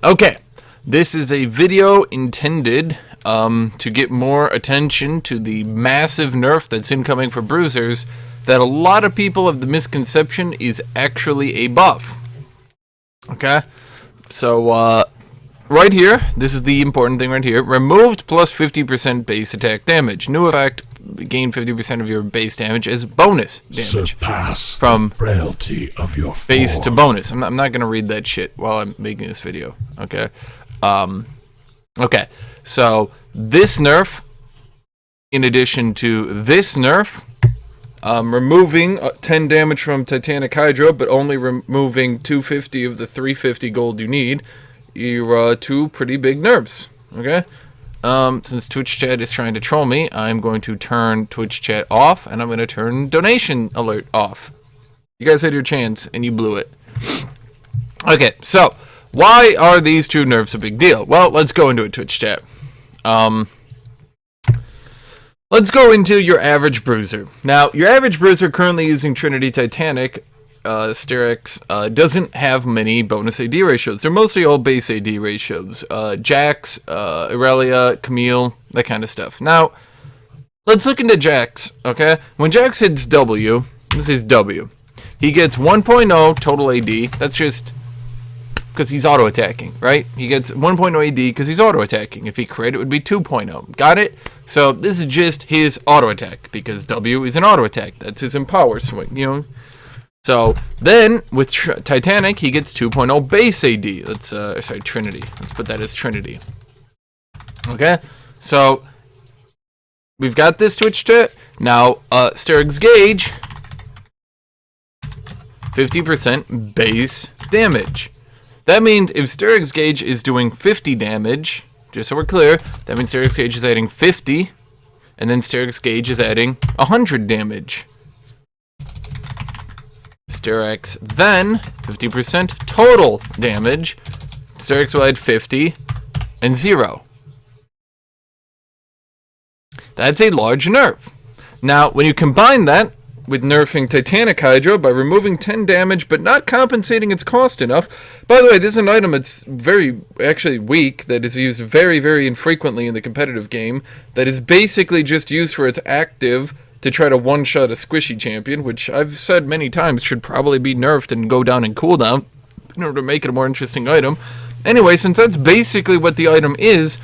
Okay, this is a video intended to get more attention to the massive nerf that's incoming for Bruisers that a lot of people have the misconception is actually a buff. Okay, so right here, this is the important thing right here. Removed plus 50% base attack damage. New effect, gain 50% of your base damage as bonus damage. Surpass from the frailty of your base form. to bonus. I'm not going to read that shit while I'm making this video. Okay. Okay. So this nerf, in addition to this nerf, removing 10 damage from Titanic Hydra, but only removing 250 of the 350 gold you need. You're two pretty big nerfs. Okay. Since Twitch chat is trying to troll me, I'm going to turn Twitch chat off, and I'm going to turn donation alert off. You guys had your chance, and you blew it. Okay, so why are these two nerfs a big deal? Well, let's go into it, Twitch chat. Let's go into your average Bruiser. Now, your average Bruiser currently using Trinity Titanic, Styrex, doesn't have many bonus AD ratios. They're mostly all base AD ratios. Jax, Aurelia, Camille, that kind of stuff. Now, let's look into Jax, okay? When Jax hits W, this is W, he gets 1.0 total AD. That's just because he's auto-attacking, right? He gets 1.0 AD because he's auto-attacking. If he crit, it would be 2.0. Got it? So this is just his auto-attack because W is an auto-attack. That's his empower swing, you know? So then with Titanic, he gets 2.0 base AD. Let's sorry, Trinity. Let's put that as Trinity. Okay, so we've got this Twitch chat. Now, Styrex Gauge, 50% base damage. That means if Styrex Gauge is doing 50 damage, just so we're clear, that means Styrex Gauge is adding 50, and then Styrex Gauge is adding 100 damage. Styrex then 50% total damage. Styrex will add 50 and 0. That's a large nerf. Now, when you combine that with nerfing Titanic Hydra by removing 10 damage but not compensating its cost enough. By the way, this is an item that's very actually weak, that is used very, very infrequently in the competitive game, that is basically just used for its active to try to one-shot a squishy champion, which I've said many times should probably be nerfed and go down in cooldown in order to make it a more interesting item. Anyway, since that's basically what the item is,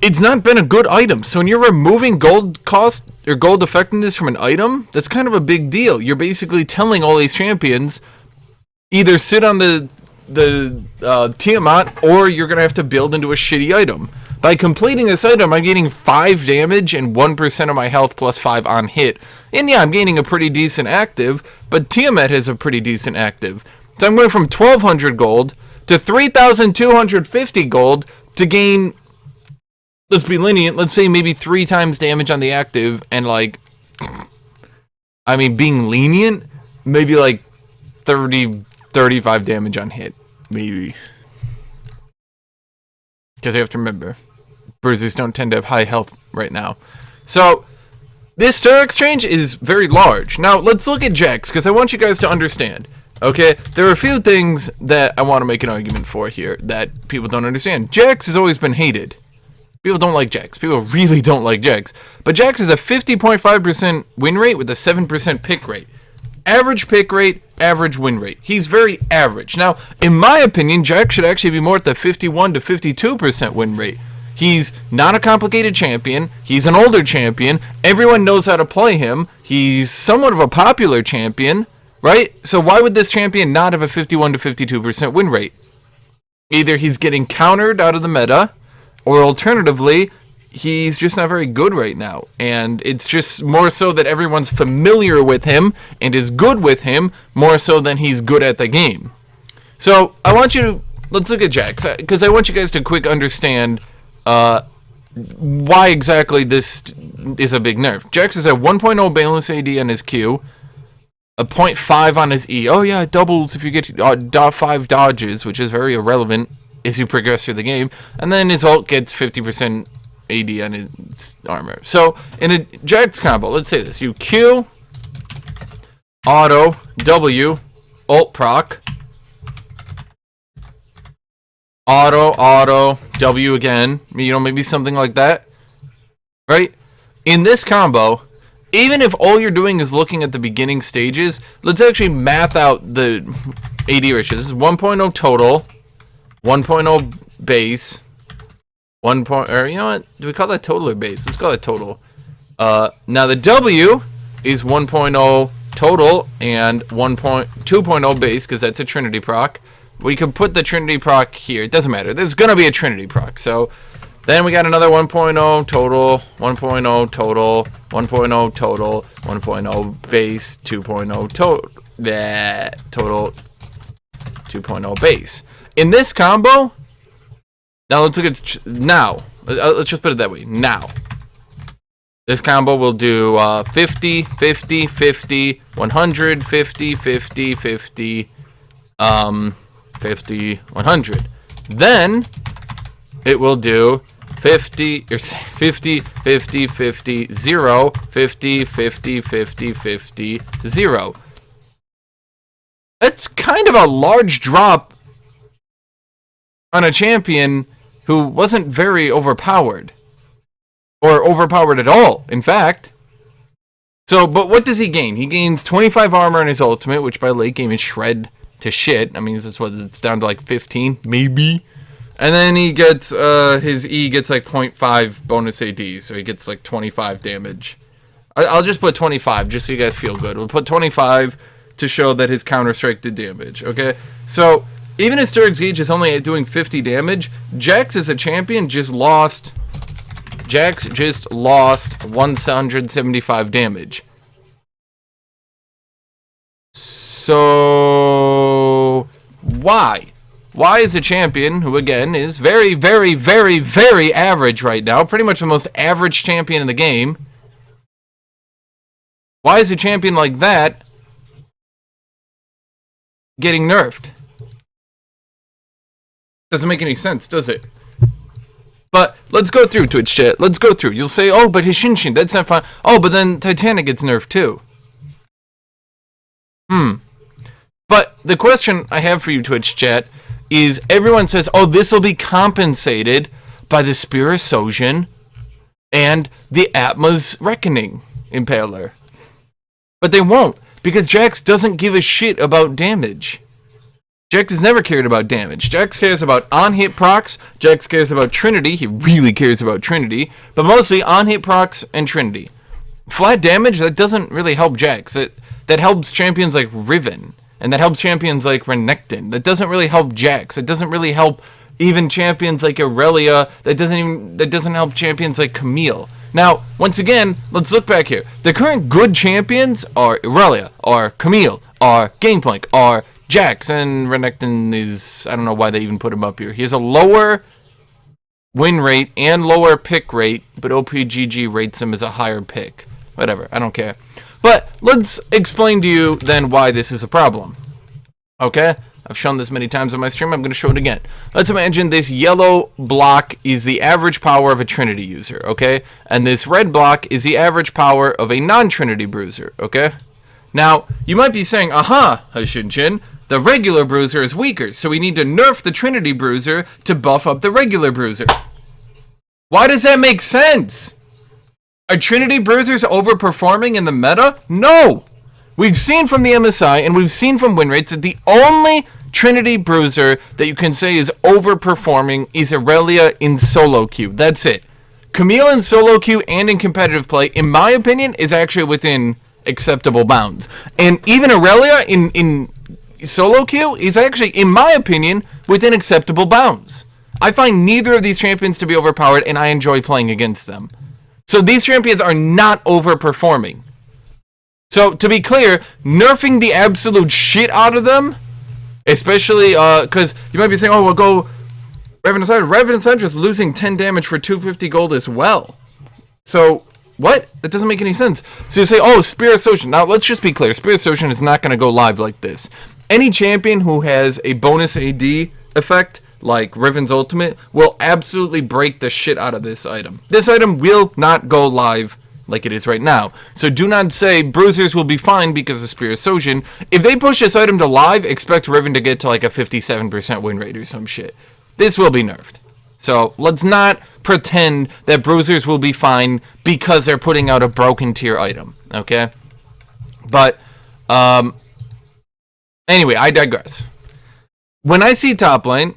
it's not been a good item. So when you're removing gold cost or gold effectiveness from an item, that's kind of a big deal. You're basically telling all these champions either sit on the Tiamat, or you're going to have to build into a shitty item. By completing this item, I'm getting 5 damage and 1% of my health plus 5 on hit. And yeah, I'm gaining a pretty decent active, but Tiamat has a pretty decent active. So I'm going from 1,200 gold to 3,250 gold to gain, let's be lenient, let's say maybe 3 times damage on the active, and like, I mean, being lenient, maybe like 30, 35 damage on hit, maybe. Because you have to remember, Bruisers don't tend to have high health right now. So, this star exchange is very large. Now, let's look at Jax, because I want you guys to understand. Okay, there are a few things that I want to make an argument for here that people don't understand. Jax has always been hated. People don't like Jax. People really don't like Jax. But Jax is a 50.5% win rate with a 7% pick rate. Average pick rate, average win rate. He's very average. Now, in my opinion, Jax should actually be more at the 51 to 52% win rate. He's not a complicated champion. He's an older champion. Everyone knows how to play him. He's somewhat of a popular champion, right? So why would this champion not have a 51 to 52% win rate? Either he's getting countered out of the meta, or alternatively, he's just not very good right now. And it's just more so that everyone's familiar with him and is good with him more so than he's good at the game. So I want you to, let's look at Jax, because I want you guys to quick understand why exactly this is a big nerf. Jax is a 1.0 balance AD on his Q, a 0.5 on his E. Oh yeah, it doubles if you get 5 dodges, which is very irrelevant as you progress through the game. And then his ult gets 50% AD on his armor. So in a Jax combo, let's say this. You Q, auto, W, ult proc, auto, W again, you know, maybe something like that, right? In this combo, even if all you're doing is looking at the beginning stages, let's actually math out the AD ratio. This is 1.0 total, 1.0 base, or you know what? Do we call that total or base? Let's call it total. Now the W is 1.0 total and 2.0 base, because that's a Trinity proc. We could put the Trinity proc here. It doesn't matter. There's going to be a Trinity proc. So then we got another 1.0 total, 1.0 total, 1.0 total, 1.0 base, 2.0 total, total, 2.0 base. In this combo, now let's look at, let's just put it that way, now. This combo will do 50, 50, 50, 100, 50, 50, 50, 50, 100. Then it will do 50, 50, 50, 50, 0, 50, 50, 50, 50, 0. That's kind of a large drop on a champion who wasn't very overpowered. Or overpowered at all, in fact. So, but what does he gain? He gains 25 armor in his ultimate, which by late game is shred to shit. I mean, it's down to like 15, maybe. And then he gets, his E gets like 0.5 bonus AD, so he gets like 25 damage. I'll just put 25, just so you guys feel good. We'll put 25 to show that his Counter-Strike did damage, okay? So, even if Sturg's Gauge is only doing 50 damage, Jax as a champion just lost 175 damage. So, why? Why is a champion, who again is very, very, very, very average right now, pretty much the most average champion in the game, why is a champion like that getting nerfed? Doesn't make any sense, does it? But let's go through, Twitch chat. Let's go through. You'll say, oh, but Hashinshin, that's not fine. Oh, but then Titanic gets nerfed too. But the question I have for you, Twitch chat, is everyone says, oh, this will be compensated by the Spear of Sojin and the Atma's Reckoning Impaler. But they won't, because Jax doesn't give a shit about damage. Jax has never cared about damage. Jax cares about on-hit procs. Jax cares about Trinity. He really cares about Trinity. But mostly on-hit procs and Trinity. Flat damage, that doesn't really help Jax. That helps champions like Riven. And that helps champions like Renekton. That doesn't really help Jax. It doesn't really help even champions like Aurelia. That doesn't help champions like Camille. Now, once again, let's look back here. The current good champions are Aurelia, are Camille, are Gangplank, are Jax, and Renekton is, I don't know why they even put him up here. He has a lower win rate and lower pick rate, but OPGG rates him as a higher pick. Whatever, I don't care. But let's explain to you then why this is a problem. Okay? I've shown this many times on my stream, I'm going to show it again. Let's imagine this yellow block is the average power of a Trinity user, okay? And this red block is the average power of a non-Trinity Bruiser, okay? Now, you might be saying, aha, Hashinshin, the regular Bruiser is weaker, so we need to nerf the Trinity Bruiser to buff up the regular Bruiser. Why does that make sense? Are Trinity Bruisers overperforming in the meta? No! We've seen from the MSI and we've seen from win rates that the only Trinity Bruiser that you can say is overperforming is Aurelia in solo queue. That's it. Camille in solo queue and in competitive play, in my opinion, is actually within acceptable bounds. And even Aurelia in solo queue is actually, in my opinion, within acceptable bounds. I find neither of these champions to be overpowered, and I enjoy playing against them. So these champions are not overperforming. So, to be clear, nerfing the absolute shit out of them, especially, because you might be saying, oh, we'll go Revenant Sandra. Revenant Sandra is losing 10 damage for 250 gold as well. So, what? That doesn't make any sense. So you say, oh, Spear of Sojin. Now, let's just be clear. Spear of Sojin is not going to go live like this. Any champion who has a bonus AD effect, like Riven's Ultimate, will absolutely break the shit out of this item. This item will not go live like it is right now. So do not say Bruisers will be fine because of Spear of Sojin. If they push this item to live, expect Riven to get to like a 57% win rate or some shit. this will be nerfed. So let's not pretend that Bruisers will be fine because they're putting out a broken tier item, okay? But, anyway, I digress. When I see top lane,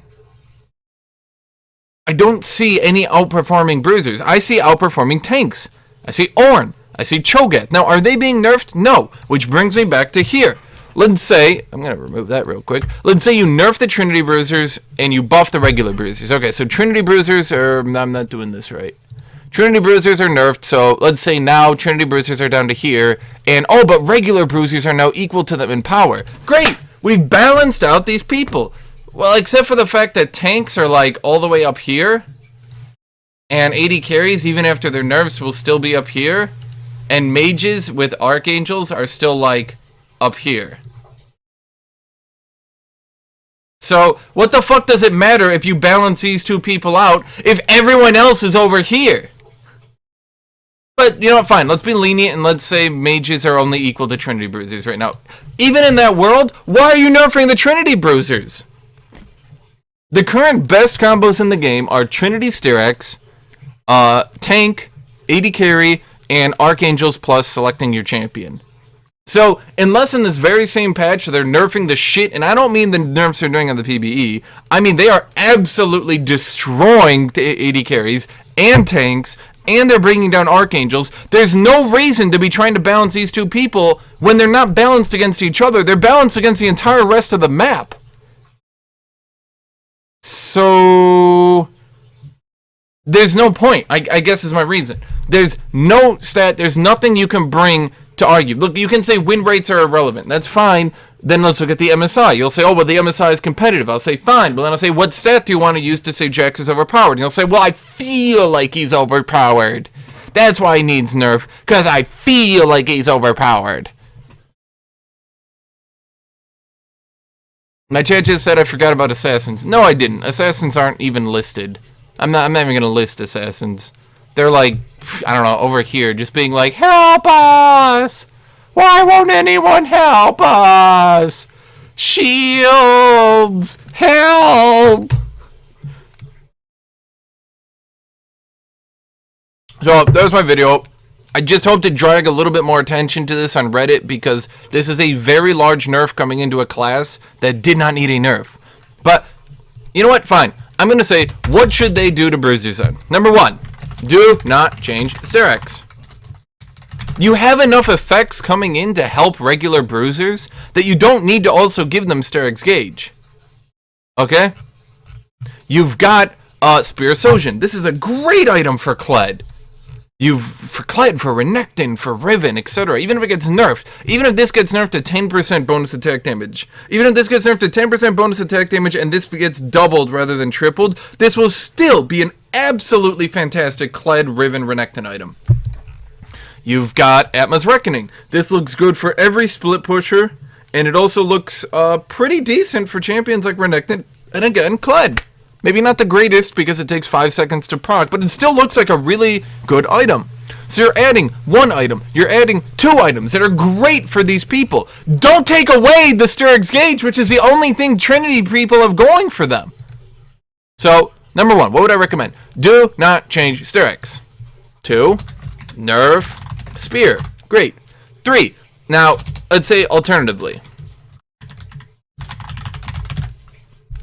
I don't see any outperforming Bruisers. I see outperforming tanks. I see Ornn. I see Cho'Gath. Now, are they being nerfed? No. Which brings me back to here. Let's say, I'm going to remove that real quick. Let's say you nerf the Trinity Bruisers and you buff the regular Bruisers. Okay, so Trinity Bruisers are, I'm not doing this right. Trinity Bruisers are nerfed, so let's say now Trinity Bruisers are down to here. And, oh, but regular Bruisers are now equal to them in power. Great! We've balanced out these people. Well, except for the fact that tanks are, like, all the way up here. And 80 carries, even after their nerfs, will still be up here. And mages with archangels are still, like, up here. So, what the fuck does it matter if you balance these two people out if everyone else is over here? But, you know what, fine, let's be lenient and let's say mages are only equal to Trinity Bruisers right now. Even in that world, why are you nerfing the Trinity Bruisers? The current best combos in the game are Trinity Styrax, tank, 80 carry, and archangels plus selecting your champion. So, unless in this very same patch they're nerfing the shit, and I don't mean the nerfs they're doing on the PvE, I mean they are absolutely destroying 80 carries and tanks, and they're bringing down archangels. There's no reason to be trying to balance these two people when they're not balanced against each other. They're balanced against the entire rest of the map. So, there's no point, I guess is my reason. There's no stat, there's nothing you can bring to argue. Look, you can say win rates are irrelevant. That's fine. Then let's look at the MSI. You'll say, oh, well, the MSI is competitive. I'll say, fine. But then I'll say, what stat do you want to use to say Jax is overpowered? And you'll say, well, I feel like he's overpowered. That's why he needs nerf, because I feel like he's overpowered. My chat just said I forgot about assassins. No, I didn't. Assassins aren't even listed. I'm not even going to list assassins. They're like, I don't know, over here, just being like, help us! Why won't anyone help us? Shields! Help! So, that was my video. I just hope to drag a little bit more attention to this on Reddit because this is a very large nerf coming into a class that did not need a nerf. But, you know what? Fine. I'm going to say, what should they do to Bruisers then? Number 1. Do not change Styrax. You have enough effects coming in to help regular Bruisers that you don't need to also give them Styrax Gauge. Okay? You've got Spear Sojourn. This is a great item for Kled. For Kled, for Renekton, for Riven, etc. Even if it gets nerfed. Even if this gets nerfed to 10% bonus attack damage. Even if this gets nerfed to 10% bonus attack damage and this gets doubled rather than tripled, this will still be an absolutely fantastic Kled, Riven, Renekton item. You've got Atma's Reckoning. This looks good for every split pusher, and it also looks pretty decent for champions like Renekton, and again, Kled. Maybe not the greatest because it takes 5 seconds to proc, but it still looks like a really good item. So you're adding 1 item, you're adding 2 items that are great for these people. Don't take away the Styrax Gauge, which is the only thing Trinity people have going for them. So, number 1, what would I recommend? Do not change Styrax. 2, nerf Spear. Great. 3, now, let's say alternatively.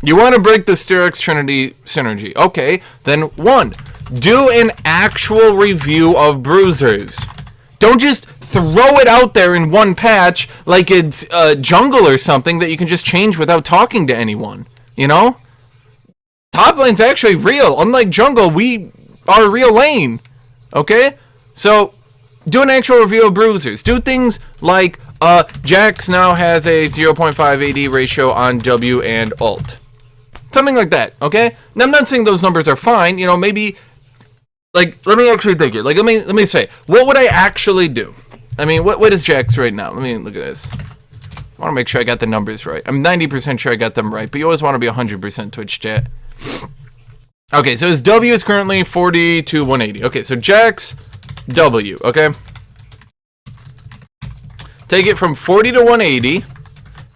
You want to break the Styrax Trinity synergy. Okay, then 1, do an actual review of Bruisers. Don't just throw it out there in one patch like it's jungle or something that you can just change without talking to anyone. You know? Top lane's actually real. Unlike jungle, we are a real lane. Okay? So, do an actual review of Bruisers. Do things like Jax now has a 0.5 AD ratio on W and ult. Something like that, okay? Now, I'm not saying those numbers are fine. You know, maybe, like, let me actually think it. Like, let me say, what would I actually do? I mean, what is Jax right now? Let me look at this. I want to make sure I got the numbers right. I'm 90% sure I got them right, but you always want to be 100% Twitch chat. Okay, so his W is currently 40 to 180. Okay, so Jax W, okay? Take it from 40 to 180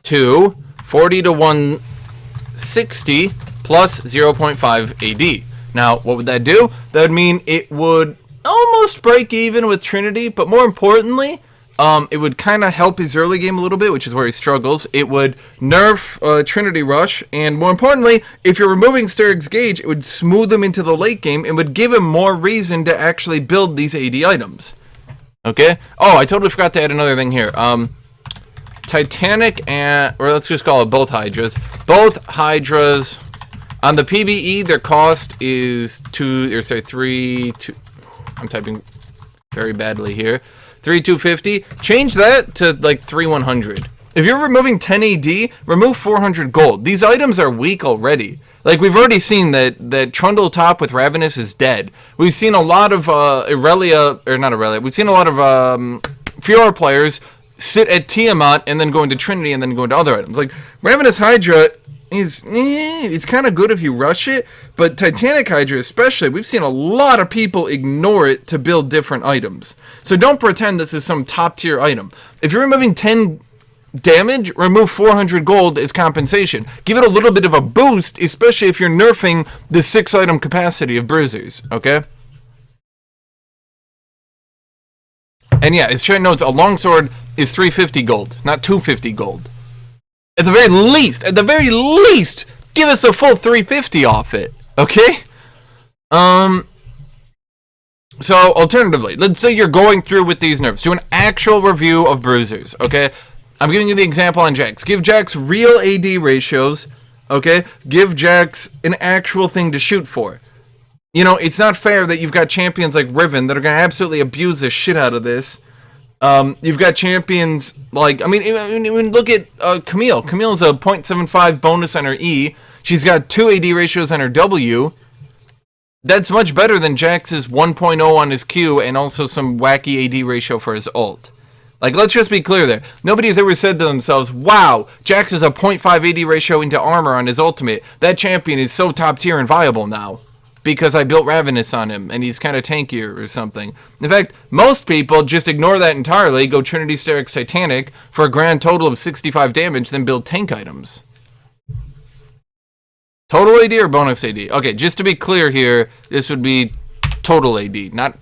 to 40 to 160 plus 0.5 AD. Now, what would that do? That would mean it would almost break even with Trinity, but more importantly, it would kind of help his early game a little bit, which is where he struggles. It would nerf Trinity Rush, and more importantly, if you're removing Sterig's Gauge, it would smooth him into the late game and would give him more reason to actually build these AD items. Okay? Oh, I totally forgot to add another thing here. Titanic and, or let's just call it both Hydras. Both Hydras, on the PBE, their cost is 3, 2, I'm typing very badly here. 3,250. Change that to like 3,100. If you're removing 10 AD, remove 400 gold. These items are weak already. Like, we've already seen that Trundle top with Ravenous is dead. We've seen a lot of Irelia, or not Irelia, we've seen a lot of Fiora players sit at Tiamat and then go into Trinity and then go into other items. Like, Ravenous Hydra is it's kind of good if you rush it, but Titanic Hydra especially, we've seen a lot of people ignore it to build different items. So don't pretend this is some top tier item. If you're removing 10 damage, remove 400 gold as compensation. Give it a little bit of a boost, especially if you're nerfing the 6 item capacity of Bruisers, okay? And yeah, as Chat notes, a longsword is 350 gold, not 250 gold. At the very least, give us a full 350 off it, okay? So, alternatively, let's say you're going through with these nerfs. Do an actual review of Bruisers, okay? I'm giving you the example on Jax. Give Jax real AD ratios, okay? Give Jax an actual thing to shoot for. You know, it's not fair that you've got champions like Riven that are going to absolutely abuse the shit out of this. You've got champions like, I mean, even look at Camille. Camille's a 0.75 bonus on her E. She's got 2 AD ratios on her W. That's much better than Jax's 1.0 on his Q and also some wacky AD ratio for his ult. Like, let's just be clear there. Nobody has ever said to themselves, wow, Jax has a 0.5 AD ratio into armor on his ultimate. That champion is so top tier and viable now, because I built Ravenous on him, and he's kind of tankier or something. In fact, most people just ignore that entirely, go Trinity Sterix Titanic for a grand total of 65 damage, then build tank items. Total AD or bonus AD? Okay, just to be clear here, this would be total AD, not...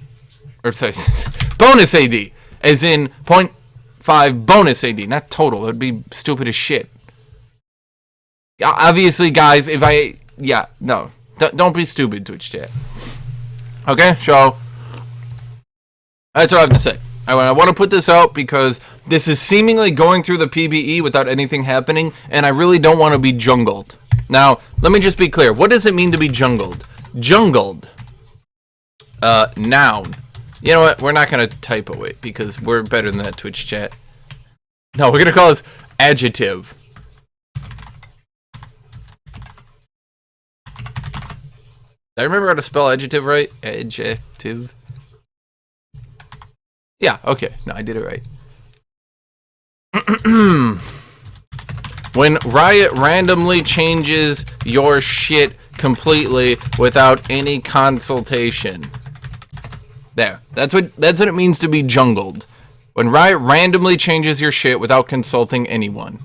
Or, sorry, bonus AD, as in 0.5 bonus AD, not total. That would be stupid as shit. Obviously, guys, if I... Yeah, no. Don't be stupid, Twitch chat. Okay, so that's what I have to say. I want to put this out because this is seemingly going through the PBE without anything happening, and I really don't want to be jungled. Now, let me just be clear. What does it mean to be jungled? Jungled. Noun. You know what? We're not going to type it, wait, because we're better than that, Twitch chat. No, we're going to call this adjective. Did I remember how to spell adjective right? Adjective. Yeah, okay. No, I did it right. When Riot randomly changes your shit completely without any consultation. There. That's what it means to be jungled. When Riot randomly changes your shit without consulting anyone.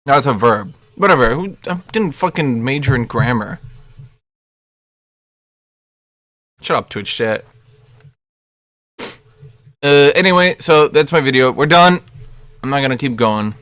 Now it's a verb. Whatever, I didn't fucking major in grammar. Shut up, Twitch chat. Anyway, so that's my video. We're done. I'm not gonna keep going.